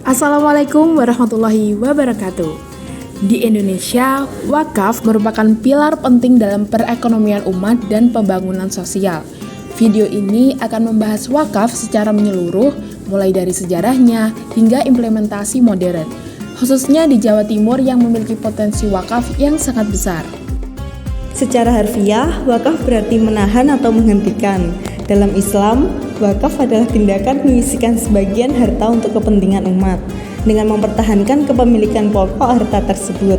Assalamualaikum warahmatullahi wabarakatuh. Di Indonesia, wakaf merupakan pilar penting dalam perekonomian umat dan pembangunan sosial. Video ini akan membahas wakaf secara menyeluruh, mulai dari sejarahnya hingga implementasi modern, khususnya di Jawa Timur yang memiliki potensi wakaf yang sangat besar. Secara harfiah, wakaf berarti menahan atau menghentikan. Dalam Islam, wakaf adalah tindakan menyisihkan sebagian harta untuk kepentingan umat, dengan mempertahankan kepemilikan pokok harta tersebut.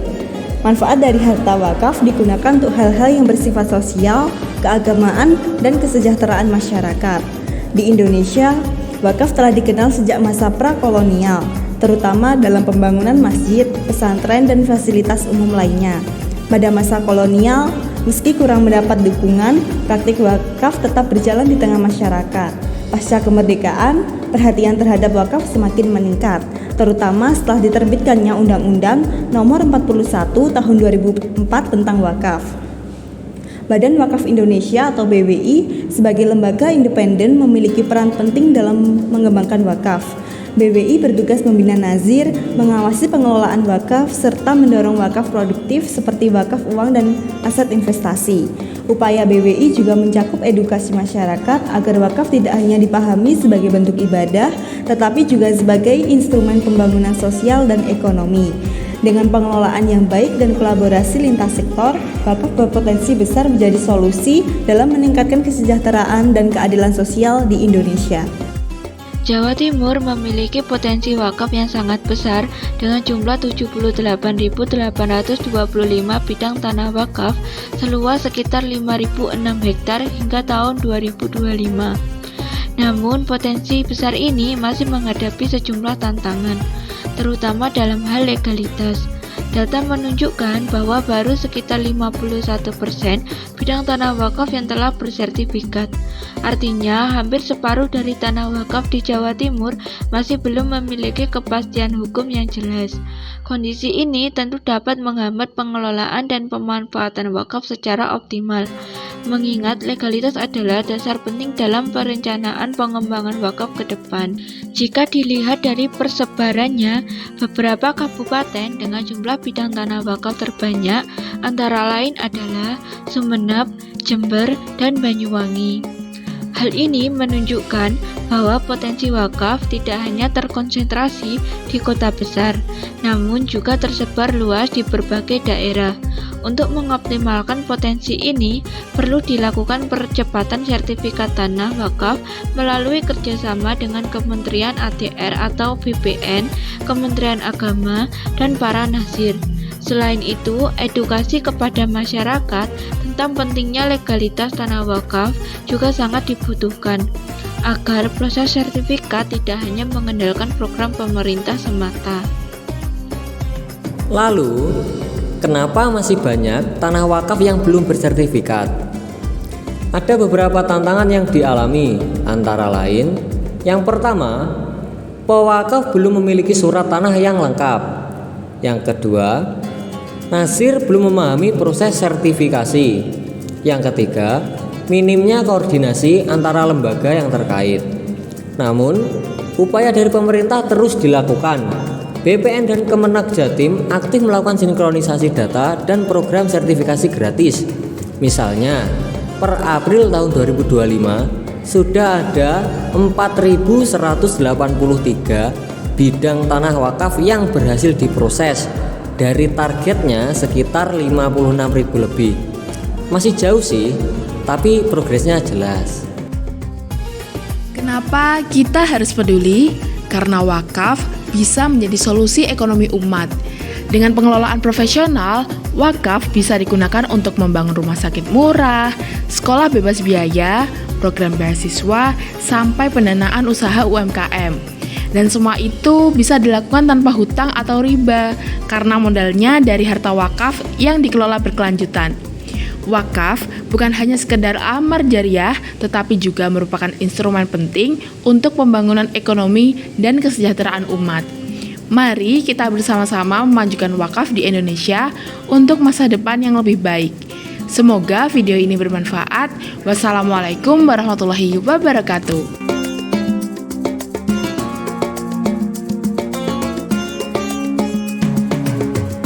Manfaat dari harta wakaf digunakan untuk hal-hal yang bersifat sosial, keagamaan, dan kesejahteraan masyarakat. Di Indonesia, wakaf telah dikenal sejak masa prakolonial, terutama dalam pembangunan masjid, pesantren, dan fasilitas umum lainnya. Pada masa kolonial, meski kurang mendapat dukungan, praktik wakaf tetap berjalan di tengah masyarakat. Pasca kemerdekaan, perhatian terhadap wakaf semakin meningkat, terutama setelah diterbitkannya Undang-Undang Nomor 41 Tahun 2004 tentang wakaf. Badan Wakaf Indonesia atau BWI sebagai lembaga independen memiliki peran penting dalam mengembangkan wakaf. BWI bertugas membina nazir, mengawasi pengelolaan wakaf, serta mendorong wakaf produktif seperti wakaf uang dan aset investasi. Upaya BWI juga mencakup edukasi masyarakat agar wakaf tidak hanya dipahami sebagai bentuk ibadah, tetapi juga sebagai instrumen pembangunan sosial dan ekonomi. Dengan pengelolaan yang baik dan kolaborasi lintas sektor, wakaf berpotensi besar menjadi solusi dalam meningkatkan kesejahteraan dan keadilan sosial di Indonesia. Jawa Timur memiliki potensi wakaf yang sangat besar dengan jumlah 78.825 bidang tanah wakaf seluas sekitar 5.006 hektar hingga tahun 2025. Namun potensi besar ini masih menghadapi sejumlah tantangan, terutama dalam hal legalitas. Data menunjukkan bahwa baru sekitar 51% bidang tanah wakaf yang telah bersertifikat. Artinya, hampir separuh dari tanah wakaf di Jawa Timur masih belum memiliki kepastian hukum yang jelas. Kondisi ini tentu dapat menghambat pengelolaan dan pemanfaatan wakaf secara optimal, mengingat legalitas adalah dasar penting dalam perencanaan pengembangan wakaf ke depan. Jika dilihat dari persebarannya, beberapa kabupaten dengan jumlah bidang tanah wakaf terbanyak antara lain adalah Sumeneb, Jember, dan Banyuwangi. Hal ini menunjukkan bahwa potensi wakaf tidak hanya terkonsentrasi di kota besar, namun juga tersebar luas di berbagai daerah. Untuk mengoptimalkan potensi ini, perlu dilakukan percepatan sertifikat tanah wakaf melalui kerjasama dengan Kementerian ATR atau BPN, Kementerian Agama, dan para nazir. Selain itu, edukasi kepada masyarakat tentang pentingnya legalitas tanah wakaf juga sangat dibutuhkan, agar proses sertifikat tidak hanya mengandalkan program pemerintah semata. Lalu, kenapa masih banyak tanah wakaf yang belum bersertifikat? Ada beberapa tantangan yang dialami, antara lain, yang pertama, pewakaf belum memiliki surat tanah yang lengkap. Yang kedua, nazir belum memahami proses sertifikasi. Yang ketiga, minimnya koordinasi antara lembaga yang terkait. Namun, upaya dari pemerintah terus dilakukan. BPN dan Kemenak Jatim aktif melakukan sinkronisasi data dan program sertifikasi gratis. Misalnya, per April tahun 2025 sudah ada 4.183 bidang tanah wakaf yang berhasil diproses dari targetnya sekitar 56.000 lebih. Masih jauh sih, tapi progresnya jelas. Kenapa kita harus peduli? Karena wakaf bisa menjadi solusi ekonomi umat. Dengan pengelolaan profesional, wakaf bisa digunakan untuk membangun rumah sakit murah, sekolah bebas biaya, program beasiswa, sampai pendanaan usaha UMKM. Dan semua itu bisa dilakukan tanpa hutang atau riba, karena modalnya dari harta wakaf yang dikelola berkelanjutan. Wakaf bukan hanya sekedar amal jariah, tetapi juga merupakan instrumen penting untuk pembangunan ekonomi dan kesejahteraan umat. Mari kita bersama-sama memajukan wakaf di Indonesia untuk masa depan yang lebih baik. Semoga video ini bermanfaat. Wassalamualaikum warahmatullahi wabarakatuh.